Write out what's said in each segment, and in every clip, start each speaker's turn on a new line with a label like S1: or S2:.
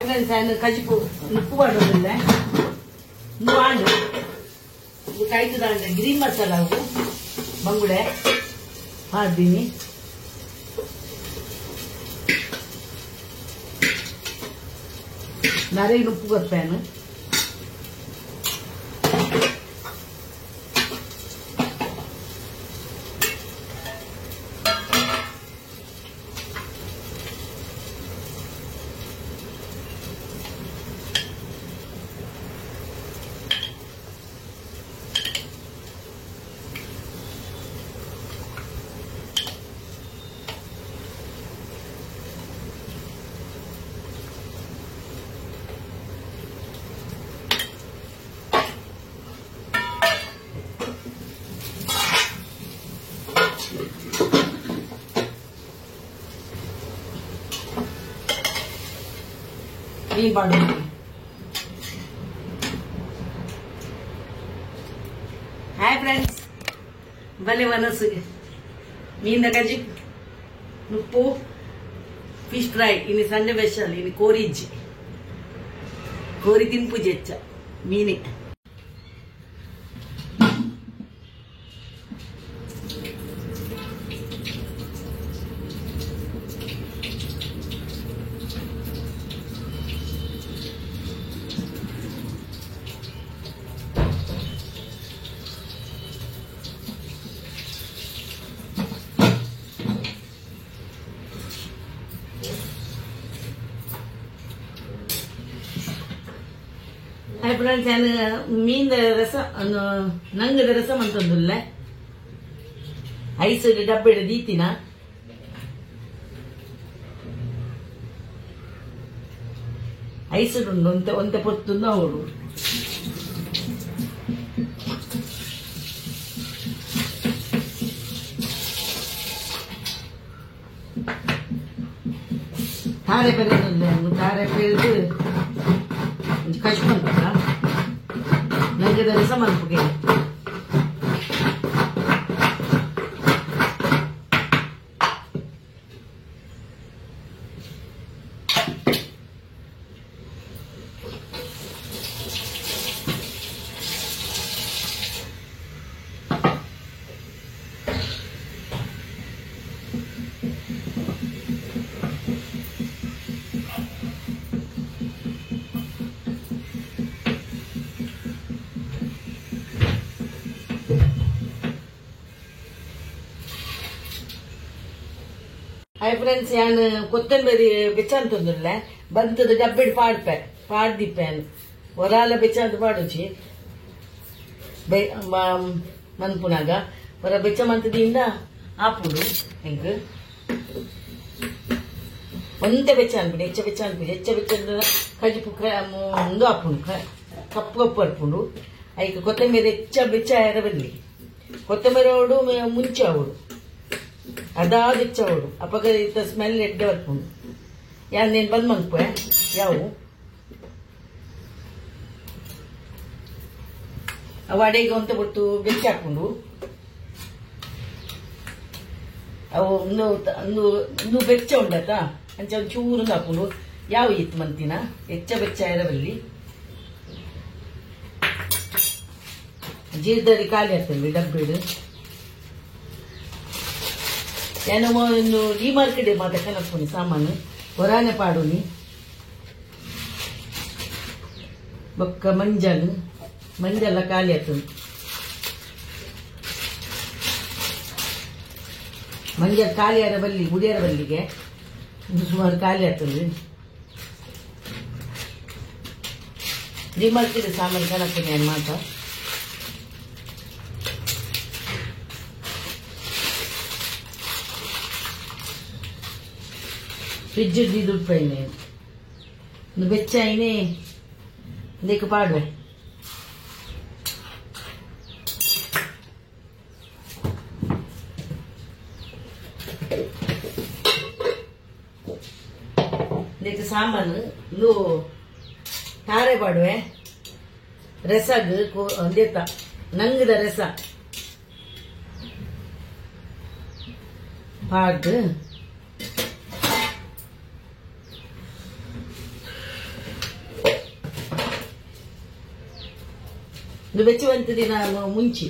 S1: Friends ಕಜಿಪು ಉಪ್ಪು ಮಾಡೋದಿಲ್ಲ ಮಾಡು ಇದು ಕಾಯ್ತದ ಗ್ರೀನ್ ಮಸಾಲ ಅವು ಬಂಗುಡೆ ಹಾಕ್ತೀನಿ. ನರೇನು ಉಪ್ಪು ಗೊತ್ತಾನು ಈ ಮಾಡಿ ಹಾಯ್ ಫ್ರೆಂಡ್ಸ್ ಬಲೆ ಮನಸ್ಸಿಗೆ ಮೀನ ಗಜಿ ಉಪ್ಪು ಫಿಶ್ ಫ್ರೈ ಇನ್ನು ಸಂಡೆ ಸ್ಪೆಷಲ್ ಇನ್ನು ಕೋರಿಜ್ಜಿ ಕೋರಿ ತಿನ್ಪುಜಿ ಹೆಚ್ಚ ಮೀನೆ ಹಾಯ್ ಫ್ರೆಂಡ್ಸ್ ನಾನು ಮೀನ್ ರಸ ನಂಗದ ರಸ ಅಂತಂದಿಲ್ಲ ಐಸ್ ಡಬ್ಬೆ ದೀತಿನ ಐಸ್ ಉಂಟು ಒಂತೆ ಪೊತ್ತು ಅವಳು ತಾರೆ ಬೆಳೆದಿಲ್ಲ ತಾರೆ ಬೆಳೆದು ಕಚ್ಕೊಂಡ ನಂಗೆ ರಸ ಮಲ್ಪಗೆ ಹಾಯ್ ಫ್ರೆಂಡ್ಸ್ ನಾನು ಕೊತ್ತಂಬರಿ ಬೆಚ್ಚಂತಂದಿಲ್ಲ ಬಂತದ ಡಬ್ಬೆಡ್ ಪಾಡ್ದಿಪ್ಪೆ ಹೊರಾಲ ಬೆಚ್ಚಂತ ಪಾಡುಚಿ ಮನ್ಪುನಾಗ ಹೊರ ಬೆಚ್ಚ ಮಂತದಿಂದ ಆಪುಡು ಹೆಂಗ್ ಒಂದೇ ಬೆಚ್ಚ ಅನ್ಬಿಡಿ ಹೆಚ್ಚ ಬೆಚ್ಚ ಅನ್ಬಿಡಿ ಹೆಚ್ಚ ಬೆಚ್ಚ ಕಜಿಪು ಒಂದು ಆಪುಂಡು ಕಪ್ಪು ಕಪ್ಪು ಅರ್ಪುಂಡು ಐಕ ಕೊತ್ತಂಬರಿ ಹೆಚ್ಚ ಬೆಚ್ಚ ಎರಬಲ್ಲಿ ಕೊತ್ತಂಬರಿ ಅವಡು ಮುಂಚೆ ಅವಡು ಅದಾದ ಹೆಚ್ಚ ಅವಡು ಅಪಗ ಸ್ಮೆಲ್ ಎಡ್ಡೆ ಬರ್ಪುಂಡು ಯಾರು ನೀನು ಬಂದ್ ಮನ್ಪೆ ಯಾವು ಅವು ಅಡೆಗೆ ಒಂತ ಬಿಟ್ಟು ಬೆಚ್ಚ ಹಾಕೊಂಡು ಅವು ಒಂದು ಬೆಚ್ಚ ಉಂಡತ ಅಂಚ ಒಂದು ಚೂರು ಹಾಕೊಂಡು ಯಾವ ಇತ್ತು ಮಂತಿನ ಹೆಚ್ಚ ಬೆಚ್ಚ ಎರಬಲ್ಲಿ ಜೀರ್ದರಿ ಖಾಲಿ ಆಗ್ತದೆ ಡಬ್ಬಿಡು ನಾನು ಒಂದು ಡಿ ಮಾರ್ಕೆಟ್ ಮಾತ ಕನಪುನಿ ಸಾಮಾನು ಹೊರಾನೆ ಪಾಡುನಿ ಬೊಕ್ಕ ಮಂಜಲ್ಲ ಖಾಲಿ ಆಗ್ತದೆ ಮಂಜಲ್ ಖಾಲಿ ಆದ ಬಲ್ಲಿ ಗುಡಿಯರ ಬಲ್ಲಿಗೆ ಸುಮಾರು ಖಾಲಿ ಆಗ್ತದೆ ಡಿ ಮಾರ್ಕೆಟ್ ಸಾಮಾನು ಕನಪುನಿ ಏನು ಮಾತ ಫ್ರಿಜ್ ದುಡ್ಪೈನೆ ಒಂದು ಬೆಚ್ಚ ಐನೆ ಇದಕ್ಕೆ ಪಾಡುವೆ ಇದಕ್ಕೆ ಸಾಮಾನು ಇದು ತಾರೆ ಪಾಡುವೆ ರಸಗ್ ಒಂದೇತ ನಂಗದ ರಸ ಪಾಡು ಬೆಚ್ಚವಂತ ದಿನ ಮುಂಚಿ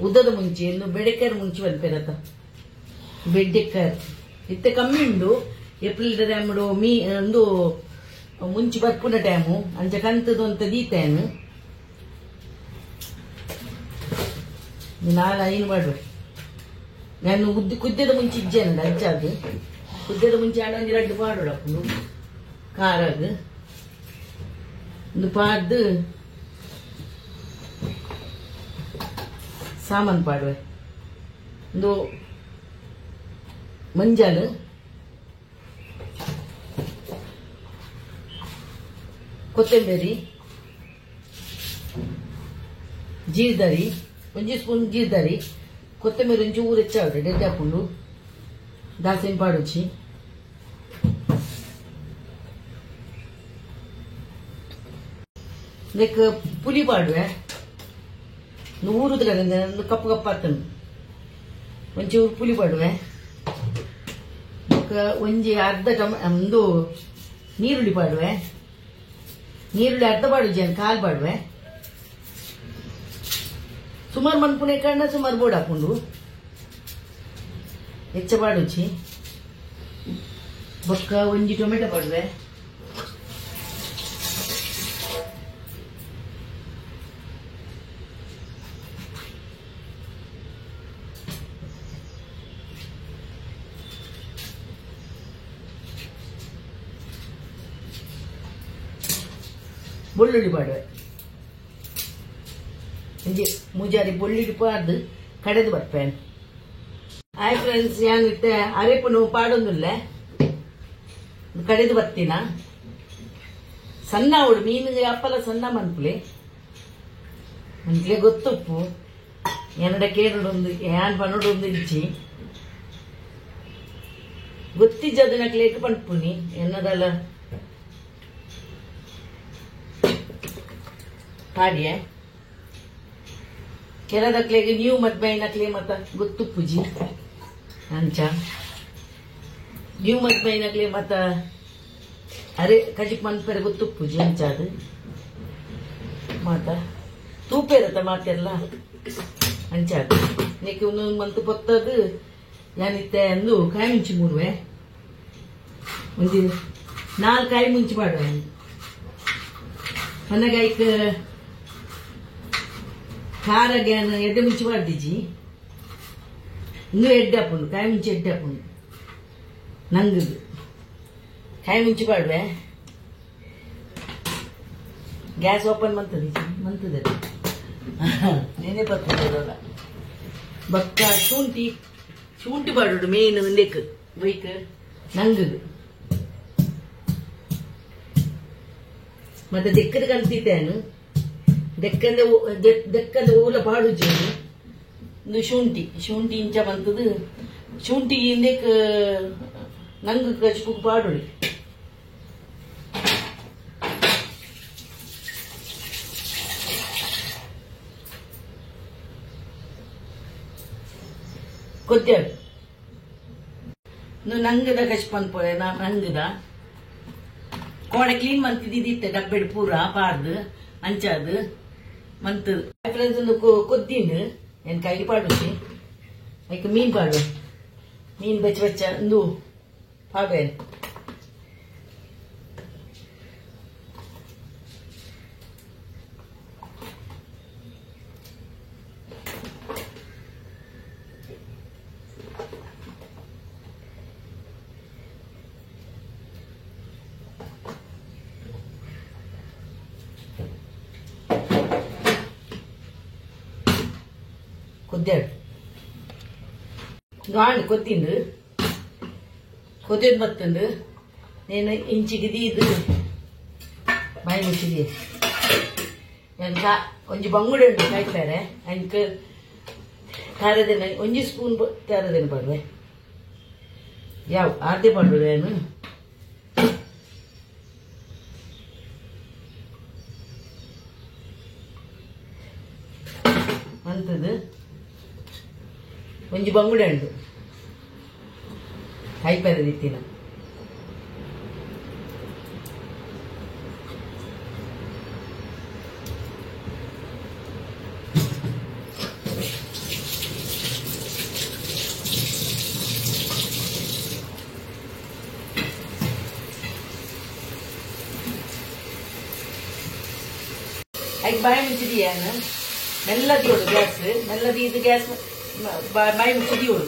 S1: ಉದ್ದದ ಮುಂಚಿ ಇನ್ನು ಬೆಡೆಕರ್ ಮುಂಚಿ ಬಂದ್ಪೇರತ್ತ ಬೆಡ್ಡೆಕ್ಕರ್ ಇತ್ತೆ ಕಮ್ಮಿ ಉಂಡು ಏಪ್ರಿಲ್ ಟೈಮಡು ಒಂದು ಮುಂಚಿ ಬರ್ಪುನ ಟೈಮು ಅಂಚ ಕಂತದು ಅಂತ ದೀತೇನು ನಾಳೆ ಏನು ಮಾಡ್ಬೇಕು ನಾನು ಕುದ್ದದ ಮುಂಚೆ ಇಜ್ಜೇನಲ್ಲ ಹಚ್ಚಾಗ ಕುದ್ದದ ಮುಂಚೆ ಒಂದು ರಡ್ಡು ಪಾಡೋಡಪ್ಪು ಕಾರಾಗ ಒಂದು ಪಾಡ್ದು ಸಾಮಾನು ಪಾಡುವೆ ಒಂದು ಮಂಜಾಲು ಕೊತ್ತಂಬರಿ ಜೀರ್ದಾರಿ ಒಂಜಿ ಸ್ಪೂನ್ ಜೀರ್ದಾರಿ ಕೊತ್ತಂಬರಿ ಒಂಚೂರು ಹೆಚ್ಚಾವ್ರೆ ಡೆಡ್ ಹಾಕೊಂಡು ದಾಸೇನು ಪಾಡೋಚಿ ನೆಕ್ ಪುಲಿ ಪಾಡುವೆ ಊರುದ ಒಂದು ಕಪ್ಪು ಕಪ್ಪು ಹಾಕ್ತಾನೆ ಒಂಚೂರು ಪುಲಿ ಪಾಡುವೆ ಒಂಜಿ ಅರ್ಧ ಒಂದು ನೀರುಳ್ಳಿ ಪಾಡುವೆ ನೀರುಳ್ಳಿ ಅರ್ಧ ಪಾಡು ಕಾಲು ಪಾಡುವೆ ಸುಮಾರು ಮನ್ಪುನೆ ಕಣ್ಣ ಸುಮಾರು ಬೋರ್ಡ್ ಹಾಕೊಂಡು ಹೆಚ್ಚ ಪಾಡುಚಿ ಬೊಕ್ಕ ಒಂಜಿ ಟೊಮೆಟೊ ಪಾಡುವೆ ಬೆಳ್ಳುಳ್ಳಿ ಪಾಡುವೆ ಒಂಜಿ ಮೂಜಾರಿ ಬೆಳ್ಳುಳ್ಳಿ ಪಾಡ್ದು ಕಡೆದು ಬರ್ಪೇನೆ ಆಯ್ ಫ್ರೆಂಡ್ಸ್ ಏನಿತ್ತೆ ಅರೆಪನು ಪಾಡೊಂದುಲ್ಲ ಕಡೆದು ಬರ್ತೀನ ಸಣ್ಣ ಅವಳು ಮೀನಿಗೆ ಅಪ್ಪಲ ಸಣ್ಣ ಮನ್ಪುಲಿ ಮನ್ಪುಲೆ ಗೊತ್ತುಪ್ಪು ಎನ್ನಡ ಕೇಳೊಂದು ಏನ್ ಪನ್ನೊಂದು ಇಚ್ಚಿ ಗೊತ್ತಿಜ್ಜದ ನಕ್ಲೇಟ್ ಪನ್ಪುನಿ ಎನ್ನದಲ್ಲ ಹಾಗೆ ಕೆಲದಕ್ಲೆಗೆ ನೀವು ಮದ್ಮೈನಕ್ಲೆ ಮತ್ತ ಗೊತ್ತು ಪೂಜಿ ಅಂಚ ನೀವು ಮದ್ಮೈನಕ್ಲೆ ಮತ್ತ ಅರೆ ಕಜಿಪ್ ಮನ್ಪೆರೆ ಗೊತ್ತು ಪೂಜಿ ಅಂಚ ಅದು ಮಾತ ತೂಪೇರತ್ತ ಮಾತೆಲ್ಲ ಅಂಚ ಅದು ನೆಕ್ಕೆ ಒಂದೊಂದು ಮಂತ್ ಪೊತ್ತದು ಏನಿತ್ತೆ ಅಂದು ಕಾಯಿ ಮುಂಚಿ ಮೂಡುವೆ ಒಂದು 4 ಕಾಯಿ ಮುಂಚಿ ಮಾಡುವೆ ಮನೆಗಾಯ್ಕ ಖಾರಗೆ ಎಡ್ಡೆ ಮುಂಚಿ ಮಾಡ್ದಿಜಿ ಇನ್ನೂ ಎಡ್ಡೆ ಹಾಕೊಂಡು ಕಾಯಿ ಮುಂಚಿ ಎಡ್ಡೆ ಹಾಕೊಂಡು ನಂಗದು ಕಾಯಿ ಮುಂಚಿ ಪಾಡುವೆ ಗ್ಯಾಸ್ ಓಪನ್ ಮಂತದ ನೆನೆ ಬರ್ತದಲ್ಲ ಬಕ್ಕ ಶುಂಠಿ ಪಾಡೋಡು ಮೇನ್ ನೆಕ್ ಬೈಕ್ ನಂಗದು ಮತ್ತೆ ದೆಕ್ಕದ ಕಲ್ತಿದ್ದೇನು ದೆಕ್ಕದ ಓಲ ಪಾಡುಜಿ ಒಂದು ಶುಂಠಿ ಇಂಚ ಬಂತದು ಶುಂಠಿ ಇಂದೆಕ್ ನಂಗೆ ಕಚ್ಪು ಪಾಡುಳಿ ಕೊದ್ದಾಡು ನಂಗದ ಕಚ್ಪನ್ ಪೋರೆ ನಂಗದ ಕೋಣೆ ಕ್ಲೀನ್ ಮಂತಿದ್ದಿತ್ತೆ ಡಬ್ಬೆಡ್ ಪೂರ ಪಾರ್ದು ಅಂಚಾದು ಮಂತ್ ಫ್ರೆಂಡ್ಸ್ ಒಂದು ಕೊದ್ದಿನ ಏನ್ ಕೈಲಿ ಪಾಡುಸಿ ಅದಕ್ಕೆ ಮೀನ್ ಪಾಡುವೆ ಮೀನ್ ಬೆಚ್ಚ ಒಂದು ಪಾಡುವೆ ಕೊದ್ದಾಡು ಗಾಣ್ ಕೊತ್ತಿಂದು ಕೊದ್ದದ್ ಮತ್ತೊಂದು నేను ಇಂಚಿಗೆ ಇದು ಬಾಯಿ ಮುಚ್ಚಿದೆ ಒಂಜಿ ಬಂಗುಡೆ ಉಂಟು ಕಾಯ್ತಾರೆ ಅಂಕ ಖಾರದೇನ ಒಂಜಿ ಸ್ಪೂನ್ ಖಾರದೇನು ಪಾಡುವೆ ಯಾವ ಆರ್ದೆ ಪಾಡುವೆ ಏನು ಅಂತದ್ದು ಒಂಜಿ ಬಂಗುಡೆ ಉಂಟು ಕಾಯ್ಪೆರದಿತ್ತಿನ ಐಕ್ ಬಾಯಿ ಮುಚ್ಚಿದೀಯಾನ ಮೆಲ್ಲ ತೀಯೋಡು ಗ್ಯಾಸ್ ಮೆಲ್ಲ ತೀದು ಗ್ಯಾಸ್ ಬಾಯಿ ಮುಚ್ಚಿ ತೀಯೋಡು